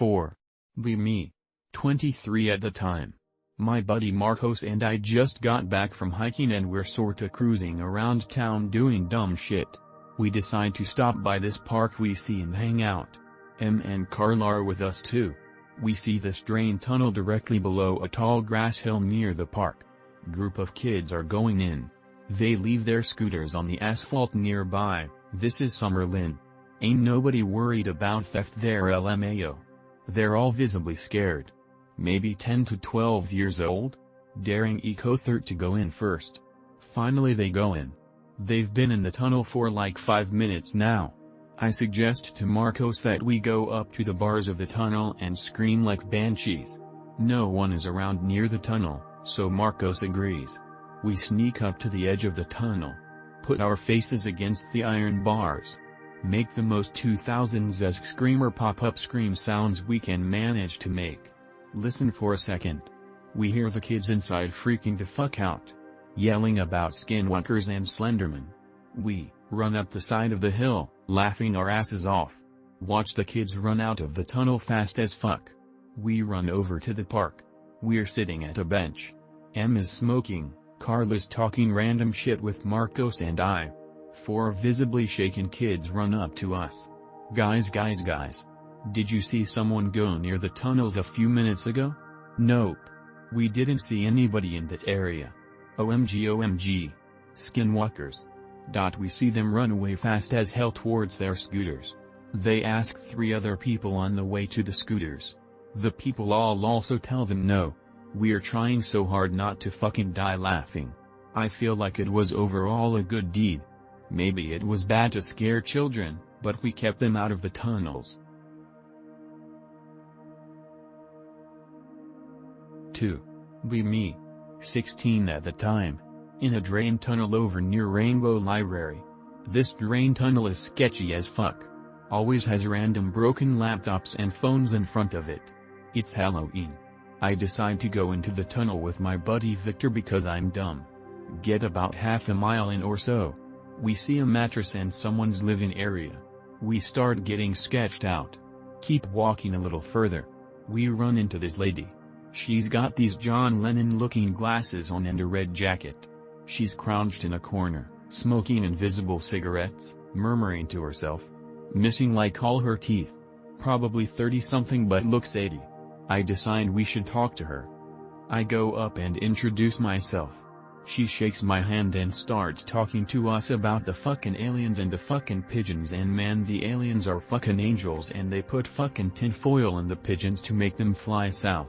4. Me. 23 at the time. My buddy Marcos and I just got back from hiking and we're sorta cruising around town doing dumb shit. We decide to stop by this park we see and hang out. And Carl are with us too. We see this drain tunnel directly below a tall grass hill near the park. Group of kids are going in. They leave their scooters on the asphalt nearby. This is Summerlin. Ain't nobody worried about theft there LMAO. They're all visibly scared. Maybe 10 to 12 years old? Daring Eco-Third to go in first. Finally they go in. They've been in the tunnel for like 5 minutes now. I suggest to Marcos that we go up to the bars of the tunnel and scream like banshees. No one is around near the tunnel, so Marcos agrees. We sneak up to the edge of the tunnel. Put our faces against the iron bars. Make the most 2000s-esque screamer pop-up scream sounds we can manage to make. Listen for a second. We hear the kids inside freaking the fuck out. Yelling about skinwalkers and Slenderman. We run up the side of the hill, laughing our asses off. Watch the kids run out of the tunnel fast as fuck. We run over to the park. We're sitting at a bench. M is smoking, Carl is talking random shit with Marcos and I. 4 visibly shaken kids run up to us. Guys. Did you see someone go near the tunnels a few minutes ago? Nope. We didn't see anybody in that area. OMG. Skinwalkers. We see them run away fast as hell towards their scooters. They ask 3 other people on the way to the scooters. The people all also tell them no. We're trying so hard not to fucking die laughing. I feel like it was overall a good deed. Maybe it was bad to scare children, but we kept them out of the tunnels. 2. Me. 16 at the time. In a drain tunnel over near Rainbow Library. This drain tunnel is sketchy as fuck. Always has random broken laptops and phones in front of it. It's Halloween. I decide to go into the tunnel with my buddy Victor because I'm dumb. Get about half a mile in or so. We see a mattress and someone's living area. We start getting sketched out. Keep walking a little further. We run into this lady. She's got these John Lennon-looking glasses on and a red jacket. She's crouched in a corner, smoking invisible cigarettes, murmuring to herself. Missing like all her teeth. Probably 30-something but looks 80. I decide we should talk to her. I go up and introduce myself. She shakes my hand and starts talking to us about the fucking aliens and the fucking pigeons, and man, the aliens are fucking angels and they put fucking tinfoil in the pigeons to make them fly south.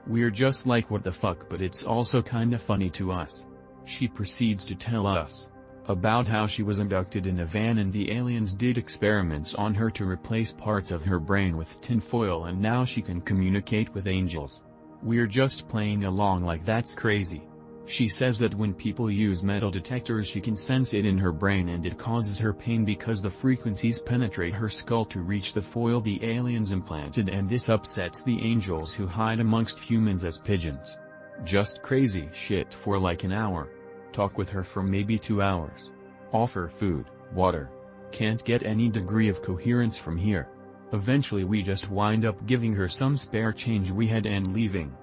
We're just like what the fuck, but it's also kinda funny to us. She proceeds to tell us about how she was abducted in a van and the aliens did experiments on her to replace parts of her brain with tinfoil and now she can communicate with angels. We're just playing along like that's crazy. She says that when people use metal detectors she can sense it in her brain and it causes her pain because the frequencies penetrate her skull to reach the foil the aliens implanted, and this upsets the angels who hide amongst humans as pigeons. Just crazy shit for like an hour. Talk with her for maybe 2 hours. Offer food, water. Can't get any degree of coherence from here. Eventually we just wind up giving her some spare change we had and leaving.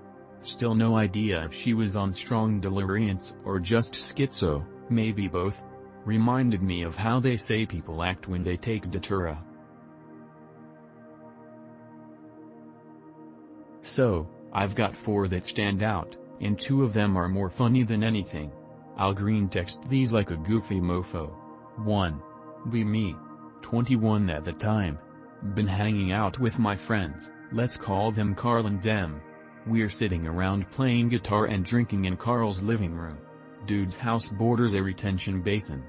Still no idea if she was on strong deliriants or just schizo, maybe both. Reminded me of how they say people act when they take Datura. So, I've got 4 that stand out, and 2 of them are more funny than anything. I'll green text these like a goofy mofo. 1. Me. 21 at the time. Been hanging out with my friends, let's call them Carl and Dem. We're sitting around playing guitar and drinking in Carl's living room. Dude's house borders a retention basin.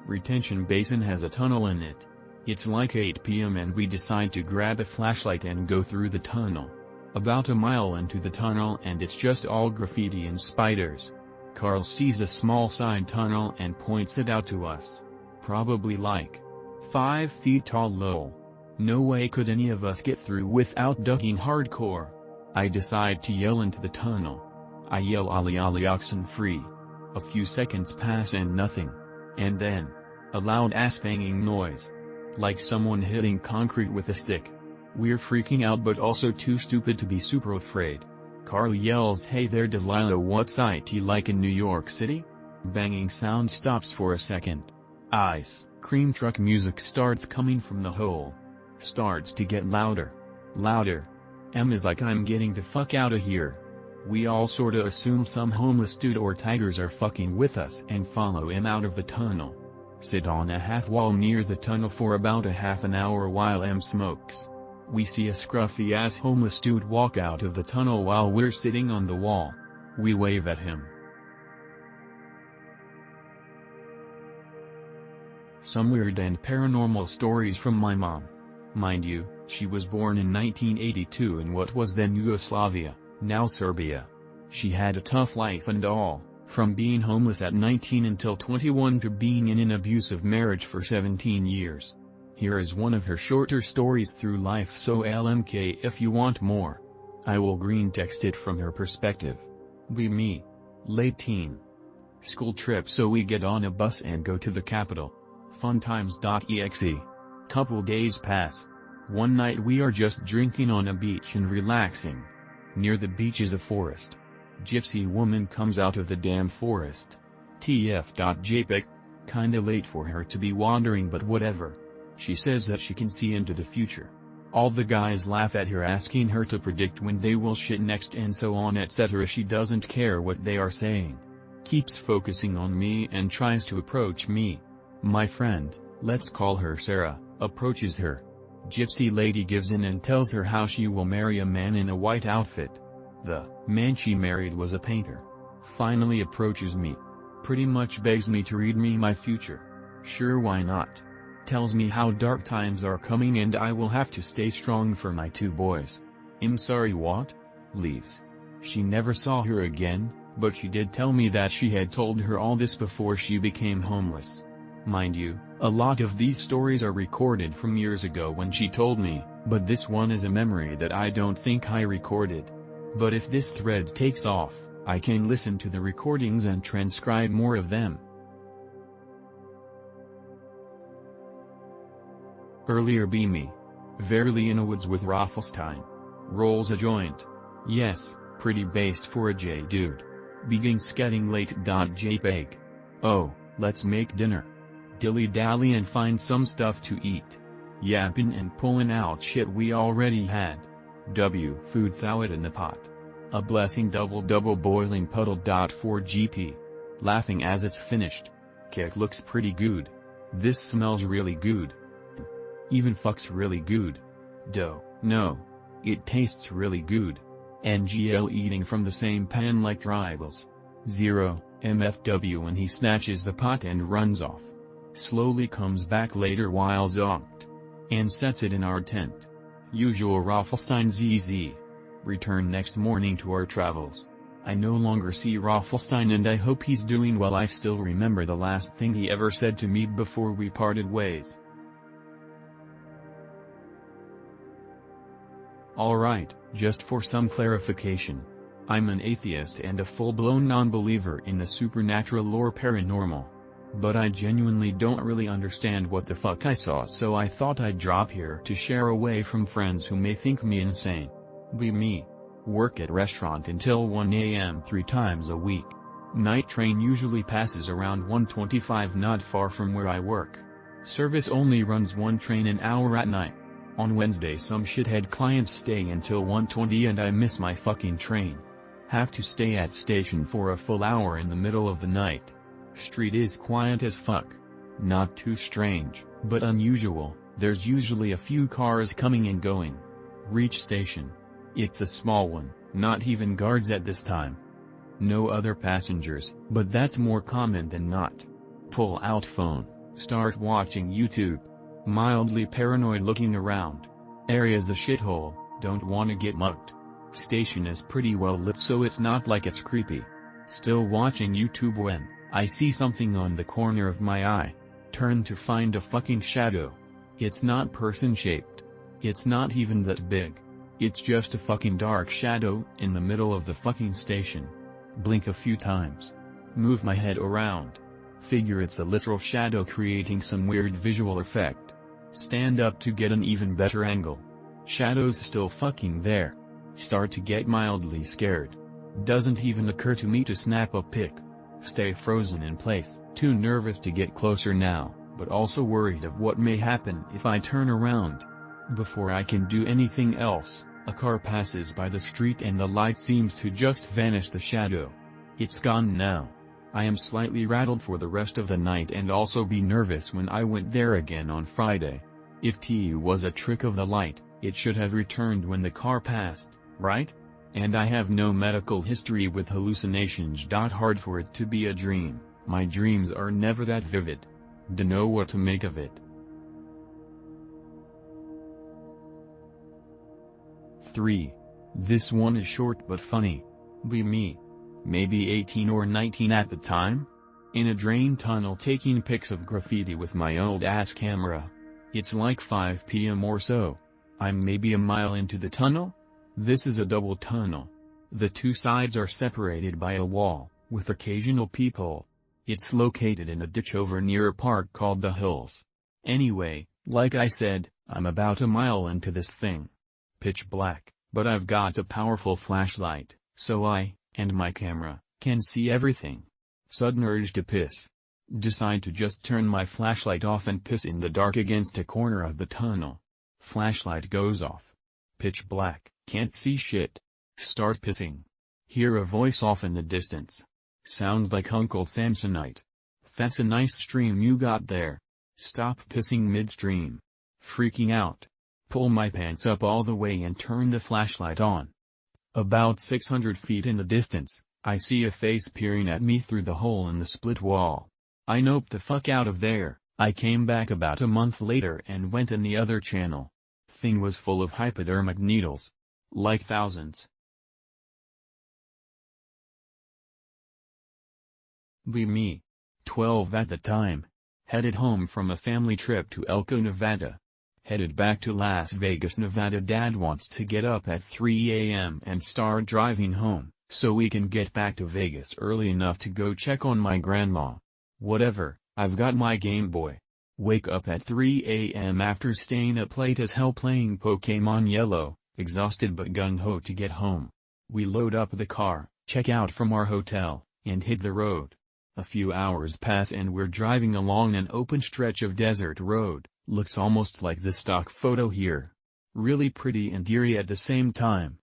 Retention basin has a tunnel in it. It's like 8 p.m. and we decide to grab a flashlight and go through the tunnel. About a mile into the tunnel and it's just all graffiti and spiders. Carl sees a small side tunnel and points it out to us. Probably like 5 feet tall lol. No way could any of us get through without ducking hardcore. I decide to yell into the tunnel. I yell "Ollie Ollie oxen free." A few seconds pass and nothing. And then, a loud ass banging noise. Like someone hitting concrete with a stick. We're freaking out but also too stupid to be super afraid. Carl yells, "Hey there Delilah, what's it like in New York City?" Banging sound stops for a second. Ice cream truck music starts coming from the hole. Starts to get louder. Louder. M is like, "I'm getting the fuck out of here." We all sorta assume some homeless dude or tigers are fucking with us and follow him out of the tunnel. Sit on a half wall near the tunnel for about a half an hour while M smokes. We see a scruffy ass homeless dude walk out of the tunnel while we're sitting on the wall. We wave at him. Some weird and paranormal stories from my mom. Mind you, she was born in 1982 in what was then Yugoslavia, now Serbia. She had a tough life and all, from being homeless at 19 until 21 to being in an abusive marriage for 17 years. Here is one of her shorter stories through life, so LMK if you want more. I will green text it from her perspective. Be me. Late teen. School trip, so we get on a bus and go to the capital. Funtimes.exe. Couple days pass. One night we are just drinking on a beach and relaxing. Near the beach is a forest. Gypsy woman comes out of the damn forest. TF.jpg. Kinda late for her to be wandering, but whatever. She says that she can see into the future. All the guys laugh at her, asking her to predict when they will shit next and so on etc. She doesn't care what they are saying. Keeps focusing on me and tries to approach me. My friend, let's call her Sarah, approaches her. Gypsy lady gives in and tells her how she will marry a man in a white outfit. The man she married was a painter. Finally approaches me. Pretty much begs me to read me my future. Sure, why not? Tells me how dark times are coming and I will have to stay strong for my 2 boys. I'm sorry, what? Leaves. She never saw her again, but she did tell me that she had told her all this before she became homeless. Mind you, a lot of these stories are recorded from years ago when she told me, but this one is a memory that I don't think I recorded. But if this thread takes off, I can listen to the recordings and transcribe more of them. Earlier, be me. Verily in a woods with Raffelstein. Rolls a joint. Yes, pretty based for a J dude. Begins getting late. JPEG. Oh, let's make dinner. Dilly-dally and find some stuff to eat. Yapping and pulling out shit we already had. Food, throw it in the pot. A blessing, double boiling puddle. 4GP. Laughing as it's finished. Cake looks pretty good. This smells really good. Even fucks really good. No. It tastes really good. NGL eating from the same pan like tribals. 0, MFW when he snatches the pot and runs off. Slowly comes back later while zonked. And sets it in our tent. Usual Raffelstein ZZ. Return next morning to our travels. I no longer see Raffelstein and I hope he's doing well. I still remember the last thing he ever said to me before we parted ways. Alright, just for some clarification. I'm an atheist and a full-blown non-believer in the supernatural or paranormal. But I genuinely don't really understand what the fuck I saw, so I thought I'd drop here to share away from friends who may think me insane. Be me. Work at restaurant until 1 a.m. 3 times a week. Night train usually passes around 1:25 not far from where I work. Service only runs 1 train an hour at night. On Wednesday some shithead clients stay until 1:20 and I miss my fucking train. Have to stay at station for a full hour in the middle of the night. Street is quiet as fuck. Not too strange, but unusual, there's usually a few cars coming and going. Reach station. It's a small one, not even guards at this time. No other passengers, but that's more common than not. Pull out phone, start watching YouTube. Mildly paranoid looking around. Area's a shithole, don't wanna get mugged. Station is pretty well lit so it's not like it's creepy. Still watching YouTube when I see something on the corner of my eye. Turn to find a fucking shadow. It's not person shaped. It's not even that big. It's just a fucking dark shadow in the middle of the fucking station. Blink a few times. Move my head around. Figure it's a literal shadow creating some weird visual effect. Stand up to get an even better angle. Shadow's still fucking there. Start to get mildly scared. Doesn't even occur to me to snap a pic. Stay frozen in place. Too nervous to get closer now, but also worried of what may happen if I turn around. Before I can do anything else, a car passes by the street and the light seems to just vanish the shadow. It's gone now. I am slightly rattled for the rest of the night and also be nervous when I went there again on Friday. If T was a trick of the light, it should have returned when the car passed, right? And I have no medical history with hallucinations. Hard for it to be a dream. My dreams are never that vivid. Dunno what to make of it. 3. This one is short but funny. Be me. Maybe 18 or 19 at the time? In a drain tunnel taking pics of graffiti with my old ass camera. It's like 5 p.m. or so. I'm maybe a mile into the tunnel? This is a double tunnel. The two sides are separated by a wall, with occasional peephole. It's located in a ditch over near a park called The Hills. Anyway, like I said, I'm about a mile into this thing. Pitch black, but I've got a powerful flashlight, so I, and my camera, can see everything. Sudden urge to piss. Decide to just turn my flashlight off and piss in the dark against a corner of the tunnel. Flashlight goes off. Pitch black, can't see shit. Start pissing. Hear a voice off in the distance. Sounds like Uncle Samsonite. That's a nice stream you got there. Stop pissing midstream. Freaking out. Pull my pants up all the way and turn the flashlight on. About 600 feet in the distance, I see a face peering at me through the hole in the split wall. I nope the fuck out of there. I came back about a month later and went in the other channel. Thing was full of hypodermic needles. Like thousands. Be me. 12 at the time. Headed home from a family trip to Elko, Nevada. Headed back to Las Vegas, Nevada. Dad wants to get up at 3 a.m. and start driving home, so we can get back to Vegas early enough to go check on my grandma. Whatever, I've got my Game Boy. Wake up at 3 a.m. after staying up late as hell playing Pokemon Yellow, exhausted but gung-ho to get home. We load up the car, check out from our hotel, and hit the road. A few hours pass and we're driving along an open stretch of desert road. Looks almost like the stock photo here. Really pretty and eerie at the same time.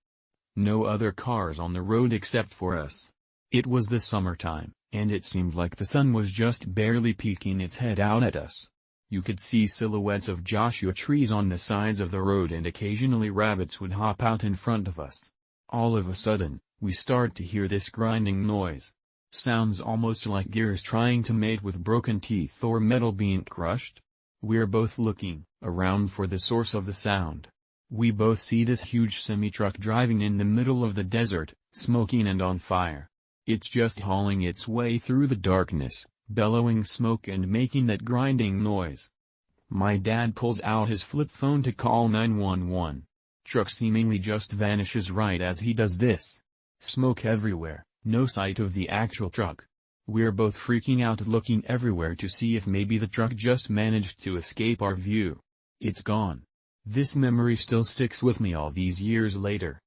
No other cars on the road except for us. It was the summertime, and it seemed like the sun was just barely peeking its head out at us. You could see silhouettes of Joshua trees on the sides of the road and occasionally rabbits would hop out in front of us. All of a sudden, we start to hear this grinding noise. Sounds almost like gears trying to mate with broken teeth or metal being crushed. We're both looking around for the source of the sound. We both see this huge semi-truck driving in the middle of the desert, smoking and on fire. It's just hauling its way through the darkness, bellowing smoke and making that grinding noise. My dad pulls out his flip phone to call 911. Truck seemingly just vanishes right as he does this. Smoke everywhere, no sight of the actual truck. We're both freaking out, looking everywhere to see if maybe the truck just managed to escape our view. It's gone. This memory still sticks with me all these years later.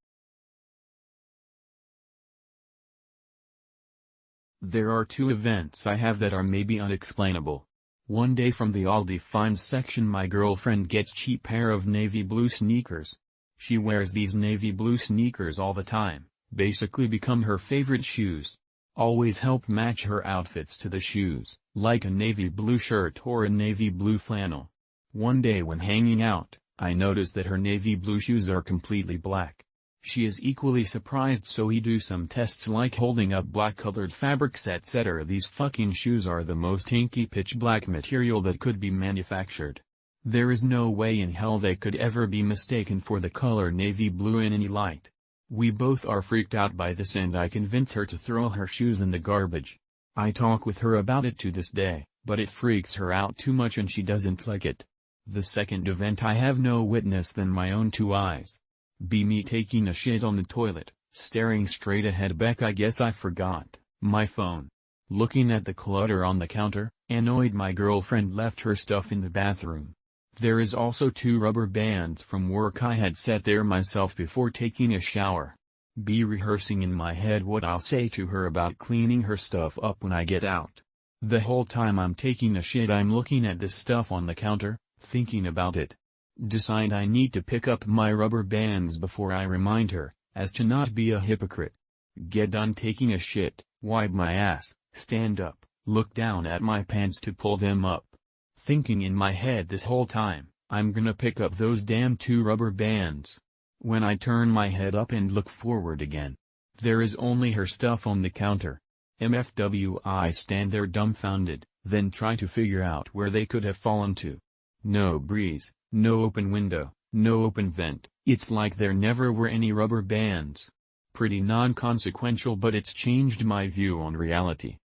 There are two events I have that are maybe unexplainable. One day from the Aldi finds section my girlfriend gets cheap pair of navy blue sneakers. She wears these navy blue sneakers all the time, basically become her favorite shoes. Always help match her outfits to the shoes, like a navy blue shirt or a navy blue flannel. One day when hanging out, I notice that her navy blue shoes are completely black. She is equally surprised, so we do some tests like holding up black-colored fabrics etc. These fucking shoes are the most inky pitch black material that could be manufactured. There is no way in hell they could ever be mistaken for the color navy blue in any light. We both are freaked out by this and I convince her to throw her shoes in the garbage. I talk with her about it to this day, but it freaks her out too much and she doesn't like it. The second event I have no witness than my own two eyes. Be me taking a shit on the toilet, staring straight ahead I guess I forgot my phone. Looking at the clutter on the counter, annoyed my girlfriend left her stuff in the bathroom. There is also 2 rubber bands from work I had set there myself before taking a shower. Be rehearsing in my head what I'll say to her about cleaning her stuff up when I get out. The whole time I'm taking a shit I'm looking at this stuff on the counter, thinking about it. Decide I need to pick up my rubber bands before I remind her, as to not be a hypocrite. Get done taking a shit, wipe my ass, stand up, look down at my pants to pull them up. Thinking in my head this whole time, I'm gonna pick up those damn 2 rubber bands. When I turn my head up and look forward again, there is only her stuff on the counter. MFW, I stand there dumbfounded, then try to figure out where they could have fallen to. No breeze, no open window, no open vent, it's like there never were any rubber bands. Pretty non-consequential, but it's changed my view on reality.